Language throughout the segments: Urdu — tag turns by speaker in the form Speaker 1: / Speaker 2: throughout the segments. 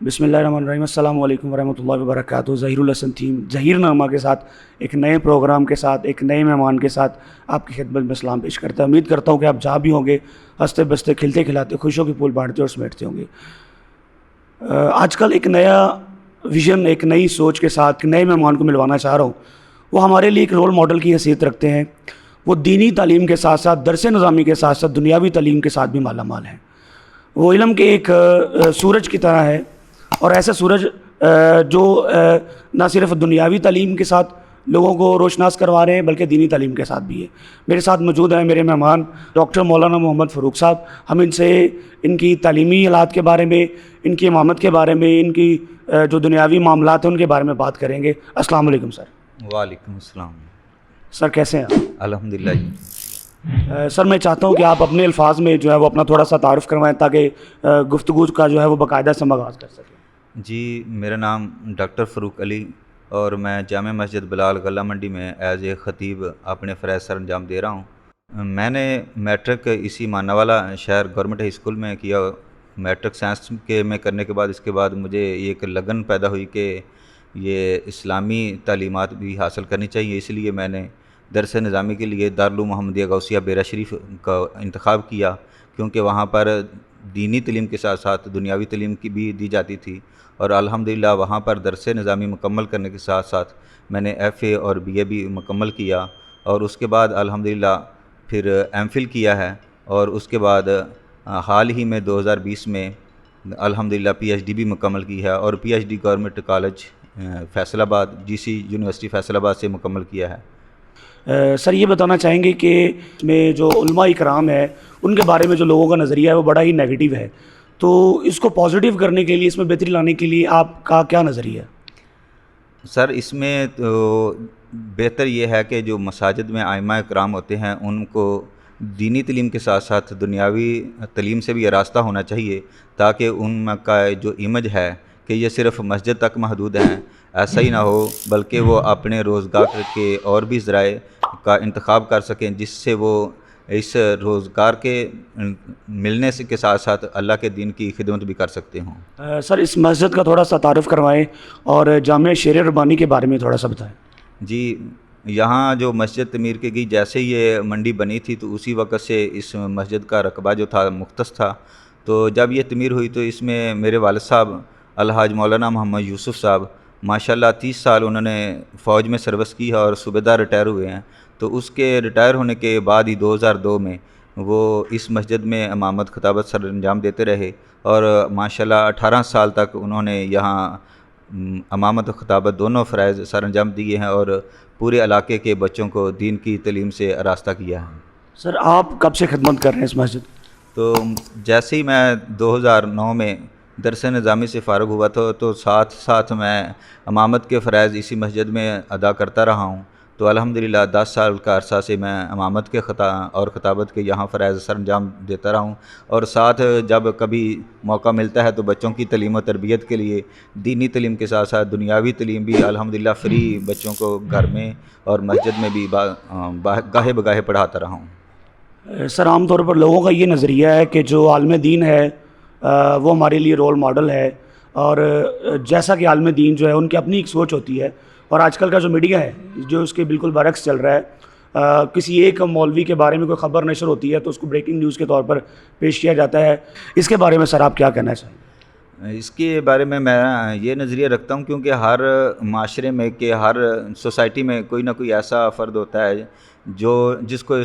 Speaker 1: بسم اللہ الرحمن الرحیم. السلام علیکم ورحمۃ اللہ وبرکاتہ. ظہیر الحسن ٹیم ظہیر نامہ کے ساتھ ایک نئے پروگرام کے ساتھ ایک نئے مہمان کے ساتھ آپ کی خدمت میں سلام پیش کرتا ہے. امید کرتا ہوں کہ آپ جہاں بھی ہوں گے ہنستے بستے کھلتے کھلاتے خوشیوں کی پھول بانٹتے اور سمیٹتے ہوں گے. آج کل ایک نیا ویژن ایک نئی سوچ کے ساتھ ایک نئے مہمان کو ملوانا چاہ رہا ہوں. وہ ہمارے لیے ایک رول ماڈل کی حیثیت رکھتے ہیں. وہ دینی تعلیم کے ساتھ ساتھ درس نظامی کے ساتھ ساتھ دنیاوی تعلیم کے ساتھ بھی مالا مال ہیں. وہ علم کے ایک سورج کی طرح ہے اور ایسا سورج جو نہ صرف دنیاوی تعلیم کے ساتھ لوگوں کو روشناس کروا رہے ہیں بلکہ دینی تعلیم کے ساتھ بھی ہے. میرے ساتھ موجود ہیں میرے مہمان ڈاکٹر مولانا محمد فاروق صاحب. ہم ان سے ان کی تعلیمی حالات کے بارے میں، ان کی امامت کے بارے میں، ان کی جو دنیاوی معاملات ہیں ان کے بارے میں بات کریں گے. السلام علیکم سر.
Speaker 2: وعلیکم السلام.
Speaker 1: سر کیسے ہیں آپ؟
Speaker 2: الحمدللہ جی.
Speaker 1: سر میں چاہتا ہوں کہ آپ اپنے الفاظ میں جو ہے وہ اپنا تھوڑا سا تعارف کروائیں تاکہ گفتگو کا جو ہے وہ باقاعدہ سے آغاز کر سکیں.
Speaker 2: جی میرا نام ڈاکٹر فاروق علی اور میں جامع مسجد بلال غلہ منڈی میں ایز اے خطیب اپنے فرائض سر انجام دے رہا ہوں. میں نے میٹرک اسی ماناوالا شہر گورنمنٹ ہائی اسکول میں کیا. میٹرک سائنس کے میں کرنے کے بعد اس کے بعد مجھے ایک لگن پیدا ہوئی کہ یہ اسلامی تعلیمات بھی حاصل کرنی چاہیے. اس لیے میں نے درس نظامی کے لیے دارالعلوم محمدیہ غوثیہ بیرا شریف کا انتخاب کیا کیونکہ وہاں پر دینی تعلیم کے ساتھ ساتھ دنیاوی تعلیم کی بھی دی جاتی تھی. اور الحمدللہ وہاں پر درس نظامی مکمل کرنے کے ساتھ ساتھ میں نے ایف اے اور بی اے بھی مکمل کیا اور اس کے بعد الحمدللہ پھر ایم فل کیا ہے. اور اس کے بعد حال ہی میں 2020 میں الحمدللہ پی ایچ ڈی بھی مکمل کی ہے اور P H D government college Faisalabad G سی یونیورسٹی فیصل آباد سے مکمل کیا ہے.
Speaker 1: سر یہ بتانا چاہیں گے کہ میں جو علماء اکرام ہے ان کے بارے میں جو لوگوں کا نظریہ ہے وہ بڑا ہی نیگیٹو ہے، تو اس کو پازیٹیو کرنے کے لیے، اس میں بہتری لانے کے لیے آپ کا کیا نظریہ ہے؟
Speaker 2: سر اس میں تو بہتر یہ ہے کہ جو مساجد میں ائمہ اکرام ہوتے ہیں ان کو دینی تعلیم کے ساتھ ساتھ دنیاوی تعلیم سے بھی آراستہ ہونا چاہیے تاکہ ان کا جو امیج ہے کہ یہ صرف مسجد تک محدود ہیں ایسا ہی نہ ہو بلکہ وہ اپنے روزگار کے اور بھی ذرائع کا انتخاب کر سکیں جس سے وہ اس روزگار کے ملنے سے کے ساتھ ساتھ اللہ کے دین کی خدمت بھی کر سکتے ہوں.
Speaker 1: سر اس مسجد کا تھوڑا سا تعارف کروائیں اور جامع شیر ربانی کے بارے میں تھوڑا سا بتائیں.
Speaker 2: جی یہاں جو مسجد تعمیر کی گئی جیسے یہ منڈی بنی تھی تو اسی وقت سے اس مسجد کا رقبہ جو تھا مختص تھا. تو جب یہ تعمیر ہوئی تو اس میں میرے والد صاحب الحاج مولانا محمد یوسف صاحب ماشاءاللہ 30 سال انہوں نے فوج میں سروس کی ہے اور صوبیدار ریٹائر ہوئے ہیں. تو اس کے ریٹائر ہونے کے بعد ہی 2002 میں وہ اس مسجد میں امامت خطابت سر انجام دیتے رہے اور ماشاءاللہ 18 سال تک انہوں نے یہاں امامت و خطابت دونوں فرائض سر انجام دیے ہیں اور پورے علاقے کے بچوں کو دین کی تعلیم سے آراستہ کیا ہے.
Speaker 1: سر آپ کب سے خدمت کر رہے ہیں اس مسجد؟
Speaker 2: تو جیسے ہی میں 2009 میں درس نظامی سے فارغ ہوا تھا تو ساتھ ساتھ میں امامت کے فرائض اسی مسجد میں ادا کرتا رہا ہوں. تو الحمدللہ 10 سال کا عرصہ سے میں امامت کے اور خطابت کے یہاں فرائض سر انجام دیتا رہا ہوں اور ساتھ جب کبھی موقع ملتا ہے تو بچوں کی تعلیم و تربیت کے لیے دینی تعلیم کے ساتھ ساتھ دنیاوی تعلیم بھی الحمدللہ فری بچوں کو گھر میں اور مسجد میں بھی گاہے بگاہے پڑھاتا رہا ہوں.
Speaker 1: سر عام طور پر لوگوں کا یہ نظریہ ہے کہ جو عالم دین ہے وہ ہمارے لیے رول ماڈل ہے اور جیسا کہ عالم دین جو ہے ان کی اپنی ایک سوچ ہوتی ہے اور آج کل کا جو میڈیا ہے جو اس کے بالکل برعکس چل رہا ہے. کسی ایک مولوی کے بارے میں کوئی خبر نشر ہوتی ہے تو اس کو بریکنگ نیوز کے طور پر پیش کیا جاتا ہے. اس کے بارے میں سر آپ کیا کہنا چاہیں؟
Speaker 2: اس کے بارے میں یہ نظریہ رکھتا ہوں کیونکہ ہر معاشرے میں کہ ہر سوسائٹی میں کوئی نہ کوئی ایسا فرد ہوتا ہے جس کو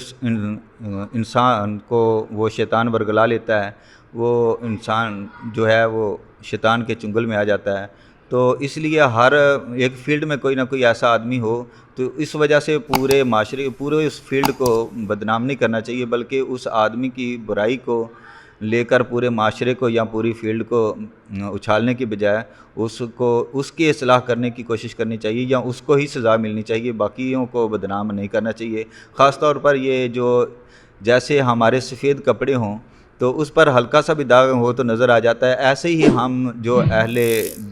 Speaker 2: انسان کو وہ شیطان ورگلا لیتا ہے. وہ انسان جو ہے وہ شیطان کے چنگل میں آ جاتا ہے. تو اس لیے ہر ایک فیلڈ میں کوئی نہ کوئی ایسا آدمی ہو تو اس وجہ سے پورے معاشرے پورے اس فیلڈ کو بدنام نہیں کرنا چاہیے بلکہ اس آدمی کی برائی کو لے کر پورے معاشرے کو یا پوری فیلڈ کو اچھالنے کی بجائے اس کی اصلاح کرنے کی کوشش کرنی چاہیے یا اس کو ہی سزا ملنی چاہیے، باقیوں کو بدنام نہیں کرنا چاہیے. خاص طور پر یہ جو جیسے ہمارے سفید کپڑے ہوں تو اس پر ہلکا سا بھی داغ ہو تو نظر آ جاتا ہے، ایسے ہی ہم جو اہل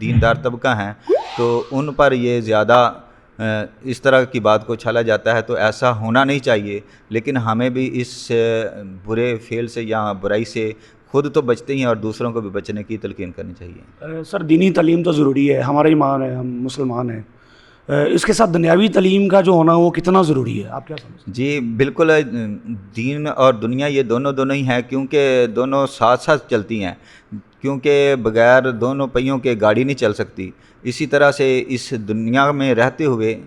Speaker 2: دیندار طبقہ ہیں تو ان پر یہ زیادہ اس طرح کی بات کو چھالا جاتا ہے. تو ایسا ہونا نہیں چاہیے لیکن ہمیں بھی اس برے فعل سے یا برائی سے خود تو بچتے ہی ہیں اور دوسروں کو بھی بچنے کی تلقین کرنی چاہیے.
Speaker 1: سر دینی تعلیم تو ضروری ہے, ہمارا ایمان ہے, ہم مسلمان ہیں, اس کے ساتھ دنیاوی تعلیم کا جو ہونا وہ کتنا ضروری ہے, آپ کیا سمجھتے ہیں؟
Speaker 2: جی بالکل, دین اور دنیا یہ دونوں ہی ہیں, کیونکہ دونوں ساتھ ساتھ چلتی ہیں, کیونکہ بغیر دونوں پہیوں کے گاڑی نہیں چل سکتی. اسی طرح سے اس دنیا میں رہتے ہوئے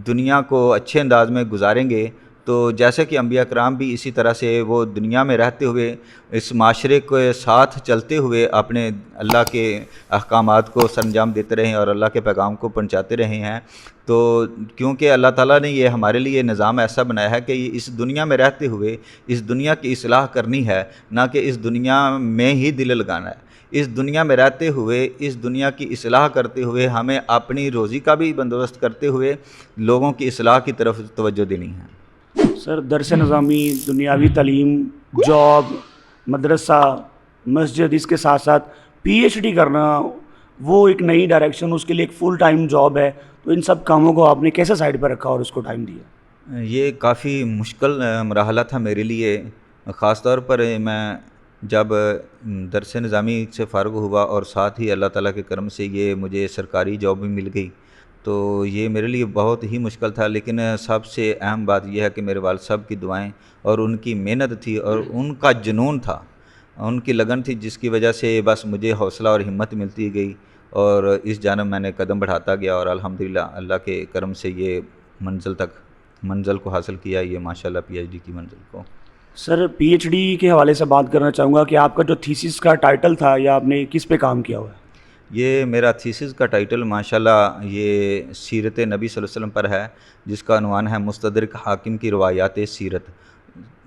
Speaker 2: دنیا کو اچھے انداز میں گزاریں گے تو جیسے کہ انبیاء کرام بھی اسی طرح سے وہ دنیا میں رہتے ہوئے اس معاشرے کے ساتھ چلتے ہوئے اپنے اللہ کے احکامات کو سر انجام دیتے رہے ہیں اور اللہ کے پیغام کو پہنچاتے رہے ہیں. تو کیونکہ اللہ تعالیٰ نے یہ ہمارے لیے نظام ایسا بنایا ہے کہ یہ اس دنیا میں رہتے ہوئے اس دنیا کی اصلاح کرنی ہے, نہ کہ اس دنیا میں ہی دل لگانا ہے. اس دنیا میں رہتے ہوئے اس دنیا کی اصلاح کرتے ہوئے ہمیں اپنی روزی کا بھی بندوبست کرتے ہوئے لوگوں کی اصلاح کی طرف توجہ دینی ہے.
Speaker 1: سر درس نظامی, دنیاوی تعلیم, جاب, مدرسہ, مسجد, اس کے ساتھ ساتھ پی ایچ ڈی کرنا وہ ایک نئی ڈائریکشن, اس کے لیے ایک فل ٹائم جاب ہے, تو ان سب کاموں کو آپ نے کیسے سائڈ پر رکھا اور اس کو ٹائم دیا؟
Speaker 2: یہ کافی مشکل مرحلہ تھا میرے لیے, خاص طور پر میں جب درس نظامی سے فارغ ہوا اور ساتھ ہی اللہ تعالیٰ کے کرم سے یہ مجھے سرکاری جاب بھی مل گئی, تو یہ میرے لیے بہت ہی مشکل تھا. لیکن سب سے اہم بات یہ ہے کہ میرے والد صاحب کی دعائیں اور ان کی محنت تھی اور ان کا جنون تھا, ان کی لگن تھی, جس کی وجہ سے بس مجھے حوصلہ اور ہمت ملتی گئی اور اس جانب میں نے قدم بڑھاتا گیا اور الحمدللہ اللہ کے کرم سے یہ منزل کو حاصل کیا, یہ ماشاءاللہ پی ایچ ڈی کی منزل کو.
Speaker 1: سر پی ایچ ڈی کے حوالے سے بات کرنا چاہوں گا کہ آپ کا جو تھیسس کا ٹائٹل تھا یا آپ نے کس پہ کام کیا ہوا ہے؟
Speaker 2: یہ میرا تھیسس کا ٹائٹل ماشاءاللہ یہ سیرت نبی صلی اللہ علیہ وسلم پر ہے, جس کا عنوان ہے مستدرک حاکم کی روایات سیرت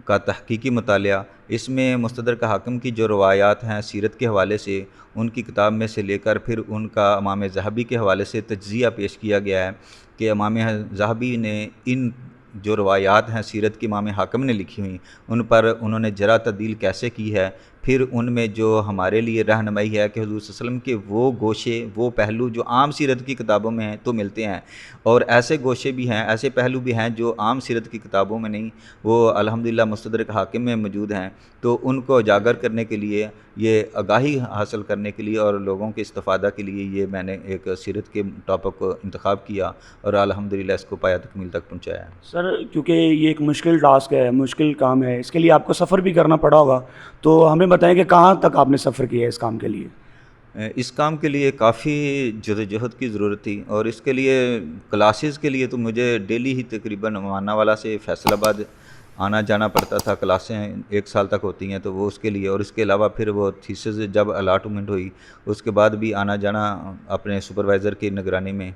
Speaker 2: کا تحقیقی مطالعہ. اس میں مستدرک حاکم کی جو روایات ہیں سیرت کے حوالے سے, ان کی کتاب میں سے لے کر پھر ان کا امام ذہبی کے حوالے سے تجزیہ پیش کیا گیا ہے کہ امام ذہبی نے ان جو روایات ہیں سیرت کی امام حاکم نے لکھی ہوئی ان پر انہوں نے جرح تعدیل کیسے کی ہے, پھر ان میں جو ہمارے لیے رہنمائی ہے کہ حضور صلی اللہ علیہ وسلم کے وہ گوشے وہ پہلو جو عام سیرت کی کتابوں میں ہیں تو ملتے ہیں, اور ایسے گوشے بھی ہیں, ایسے پہلو بھی ہیں جو عام سیرت کی کتابوں میں نہیں, وہ الحمدللہ مستدرک حاکم میں موجود ہیں. تو ان کو اجاگر کرنے کے لیے, یہ آگاہی حاصل کرنے کے لیے اور لوگوں کے استفادہ کے لیے یہ میں نے ایک سیرت کے ٹاپک کو انتخاب کیا اور الحمدللہ اس کو پایہ تکمیل تک پہنچایا.
Speaker 1: سر کیونکہ یہ ایک مشکل ٹاسک ہے, مشکل کام ہے, اس کے لیے آپ کو سفر بھی کرنا پڑا ہوگا, تو ہمیں بتائیں کہ کہاں تک آپ نے سفر کیا ہے اس کام کے لیے؟
Speaker 2: اس کام کے لیے کافی جدوجہد کی ضرورت تھی, اور اس کے لیے کلاسز کے لیے تو مجھے ڈیلی ہی تقریباً مانا والا سے فیصل آباد آنا جانا پڑتا تھا. کلاسیں 1 سال تک ہوتی ہیں تو وہ اس کے لیے, اور اس کے علاوہ پھر وہ تھیسس جب الاٹمنٹ ہوئی اس کے بعد بھی آنا جانا اپنے سپروائزر کی نگرانی میں,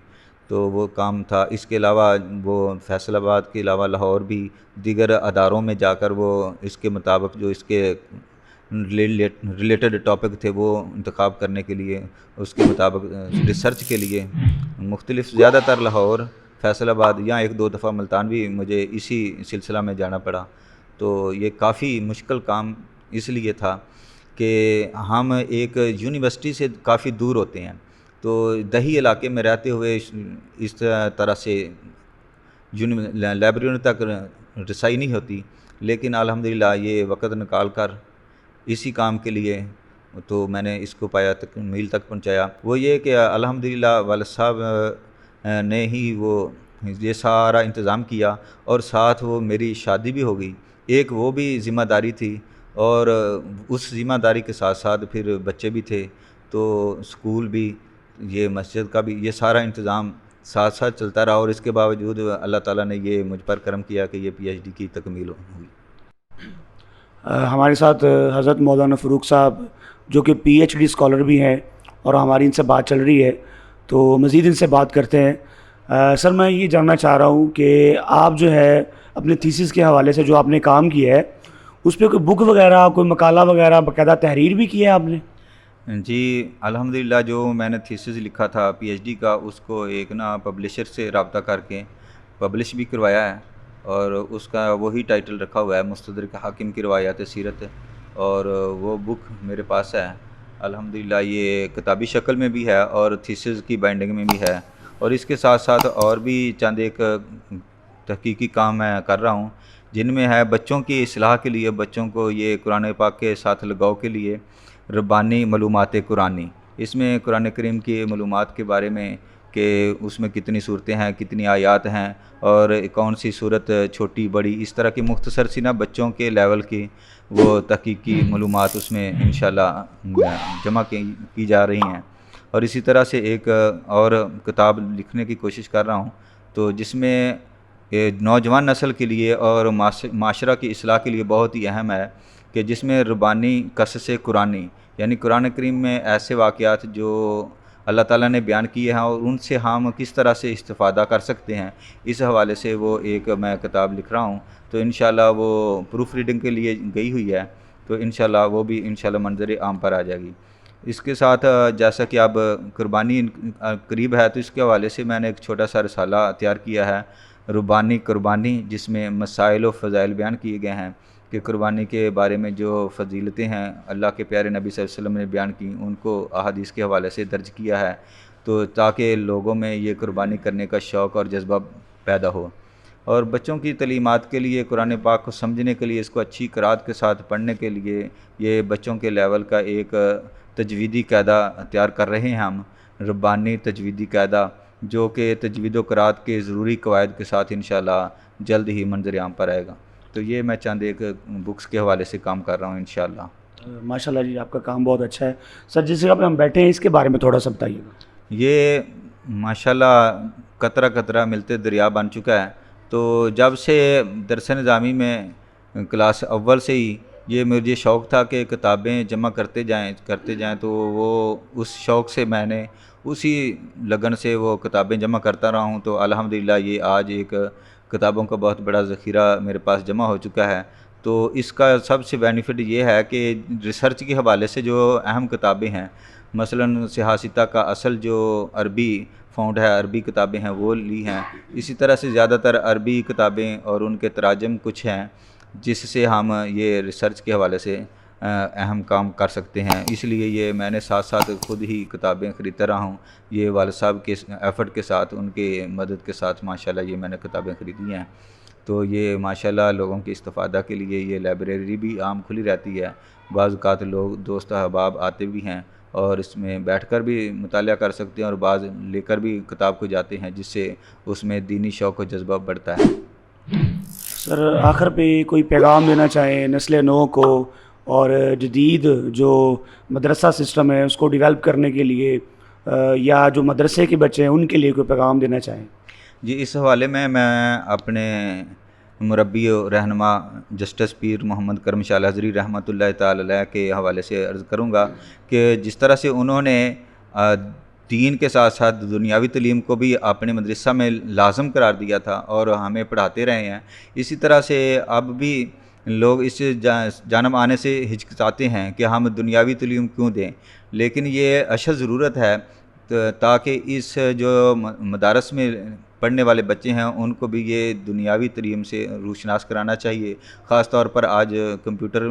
Speaker 2: تو وہ کام تھا. اس کے علاوہ وہ فیصل آباد کے علاوہ لاہور بھی دیگر اداروں میں جا کر وہ اس کے مطابق جو اس کے ریلیٹڈ ٹاپک تھے وہ انتخاب کرنے کے لیے, اس کے مطابق ریسرچ کے لیے مختلف زیادہ تر لاہور, فیصل آباد یا 1-2 دفعہ ملتان بھی مجھے اسی سلسلہ میں جانا پڑا. تو یہ کافی مشکل کام اس لیے تھا کہ ہم ایک یونیورسٹی سے کافی دور ہوتے ہیں, تو دیہی علاقے میں رہتے ہوئے اس طرح سے لائبریریوں تک رسائی نہیں ہوتی. لیکن الحمدللہ یہ وقت نکال کر اسی کام کے لیے تو میں نے اس کو پایہ تکمیل تک پہنچایا. وہ یہ کہ الحمدللہ والد صاحب نے ہی وہ یہ سارا انتظام کیا, اور ساتھ وہ میری شادی بھی ہو گئی. ایک وہ بھی ذمہ داری تھی, اور اس ذمہ داری کے ساتھ ساتھ پھر بچے بھی تھے, تو اسکول بھی, یہ مسجد کا بھی, یہ سارا انتظام ساتھ ساتھ چلتا رہا. اور اس کے باوجود اللہ تعالیٰ نے یہ مجھ پر کرم کیا کہ یہ پی ایچ ڈی کی تکمیل ہوئی.
Speaker 1: ہمارے ساتھ حضرت مولانا فروق صاحب جو کہ پی ایچ ڈی اسکالر بھی ہیں, اور ہماری ان سے بات چل رہی ہے تو مزید ان سے بات کرتے ہیں. سر میں یہ جاننا چاہ رہا ہوں کہ آپ جو ہے اپنے تھیسس کے حوالے سے جو آپ نے کام کیا ہے اس پہ کوئی بک وغیرہ, کوئی مقالہ وغیرہ, باقاعدہ تحریر بھی کی ہے آپ نے؟
Speaker 2: جی الحمدللہ جو میں نے تھیسس لکھا تھا پی ایچ ڈی کا, اس کو ایک پبلشر سے رابطہ کر کے پبلش بھی کروایا ہے, اور اس کا وہی ٹائٹل رکھا ہوا ہے مستدرک حاکم کی روایات سیرت, اور وہ بک میرے پاس ہے الحمدللہ. یہ کتابی شکل میں بھی ہے اور تھیسس کی بائنڈنگ میں بھی ہے, اور اس کے ساتھ ساتھ اور بھی چند ایک تحقیقی کام میں کر رہا ہوں جن میں ہے بچوں کی اصلاح کے لیے، بچوں کو یہ قرآن پاک کے ساتھ لگاؤ کے لیے ربانی معلومات قرآنی، اس میں قرآن کریم کی معلومات کے بارے میں کہ اس میں کتنی صورتیں ہیں، کتنی آیات ہیں، اور کون سی صورت چھوٹی بڑی، اس طرح کی مختصر سی نا بچوں کے لیول کی وہ تحقیقی معلومات اس میں انشاءاللہ جمع کی جا رہی ہیں۔ اور اسی طرح سے ایک اور کتاب لکھنے کی کوشش کر رہا ہوں، تو جس میں نوجوان نسل کے لیے اور معاشرہ کی اصلاح کے لیے بہت ہی اہم ہے، کہ جس میں ربانی قصص قرآنی، یعنی قرآن کریم میں ایسے واقعات جو اللہ تعالیٰ نے بیان کیے ہیں اور ان سے ہم کس طرح سے استفادہ کر سکتے ہیں، اس حوالے سے وہ ایک میں کتاب لکھ رہا ہوں۔ تو انشاءاللہ وہ پروف ریڈنگ کے لیے گئی ہوئی ہے، تو انشاءاللہ وہ بھی انشاءاللہ منظر عام پر آ جائے گی۔ اس کے ساتھ جیسا کہ اب قربانی قریب ہے، تو اس کے حوالے سے میں نے ایک چھوٹا سا رسالہ تیار کیا ہے، ربانی قربانی، جس میں مسائل و فضائل بیان کیے گئے ہیں کہ قربانی کے بارے میں جو فضیلتیں ہیں اللہ کے پیارے نبی صلی اللہ علیہ وسلم نے بیان کی، ان کو احادیث کے حوالے سے درج کیا ہے، تو تاکہ لوگوں میں یہ قربانی کرنے کا شوق اور جذبہ پیدا ہو۔ اور بچوں کی تعلیمات کے لیے قرآن پاک کو سمجھنے کے لیے، اس کو اچھی قرأت کے ساتھ پڑھنے کے لیے یہ بچوں کے لیول کا ایک تجویدی قاعدہ تیار کر رہے ہیں ہم، ربانی تجویدی قاعدہ، جو کہ تجوید و قرأت کے ضروری قواعد کے ساتھ انشاءاللہ جلد ہی منظر عام پر آئے گا۔ تو یہ میں چند ایک بکس کے حوالے سے کام کر رہا ہوں انشاءاللہ۔
Speaker 1: ماشاءاللہ جی، آپ کا کام بہت اچھا ہے سر۔ جس جگہ پہ ہم بیٹھے ہیں اس کے بارے میں تھوڑا سا بتائیے گا۔
Speaker 2: یہ ماشاءاللہ قطرہ قطرہ ملتے دریا بن چکا ہے، تو جب سے درس نظامی میں کلاس اول سے ہی یہ مجھے شوق تھا کہ کتابیں جمع کرتے جائیں، تو وہ اس شوق سے میں نے اسی لگن سے وہ کتابیں جمع کرتا رہا ہوں۔ تو الحمدللہ یہ آج ایک کتابوں کا بہت بڑا ذخیرہ میرے پاس جمع ہو چکا ہے۔ تو اس کا سب سے بینیفٹ یہ ہے کہ ریسرچ کے حوالے سے جو اہم کتابیں ہیں، مثلاً سیاستہ کا اصل جو عربی فاؤنڈ ہے، عربی کتابیں ہیں وہ لی ہیں، اسی طرح سے زیادہ تر عربی کتابیں اور ان کے تراجم کچھ ہیں جس سے ہم یہ ریسرچ کے حوالے سے اہم کام کر سکتے ہیں۔ اس لیے یہ میں نے ساتھ ساتھ خود ہی کتابیں خریدتا رہا ہوں، یہ والد صاحب کے ایفرٹ کے ساتھ، ان کے مدد کے ساتھ ماشاءاللہ یہ میں نے کتابیں خریدی ہیں۔ تو یہ ماشاءاللہ لوگوں کی استفادہ کے لیے یہ لائبریری بھی عام کھلی رہتی ہے، بعض اوقات لوگ دوست احباب آتے بھی ہیں اور اس میں بیٹھ کر بھی مطالعہ کر سکتے ہیں، اور بعض لے کر بھی کتاب کو جاتے ہیں، جس سے اس میں دینی شوق و جذبہ بڑھتا ہے۔
Speaker 1: سر آخر پہ کوئی پیغام دینا چاہیں نسل نو کو، اور جدید جو مدرسہ سسٹم ہے اس کو ڈیولپ کرنے کے لیے، یا جو مدرسے کے بچے ہیں ان کے لیے کوئی پیغام دینا چاہیں؟
Speaker 2: جی، اس حوالے میں اپنے مربی و رہنما جسٹس پیر محمد کرم شاہ الازہری رحمۃ اللہ تعالی علیہ کے حوالے سے عرض کروں گا کہ جس طرح سے انہوں نے دین کے ساتھ ساتھ دنیاوی تعلیم کو بھی اپنے مدرسہ میں لازم قرار دیا تھا اور ہمیں پڑھاتے رہے ہیں، اسی طرح سے اب بھی لوگ اس جانب آنے سے ہچکچاتے ہیں کہ ہم دنیاوی تعلیم کیوں دیں، لیکن یہ اشد ضرورت ہے تاکہ اس جو مدارس میں پڑھنے والے بچے ہیں ان کو بھی یہ دنیاوی تعلیم سے روشناس کرانا چاہیے۔ خاص طور پر آج کمپیوٹر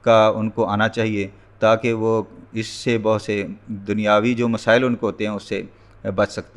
Speaker 2: کا ان کو آنا چاہیے، تاکہ وہ اس سے بہت سے دنیاوی جو مسائل ان کو ہوتے ہیں اس سے بچ سکتے ہیں۔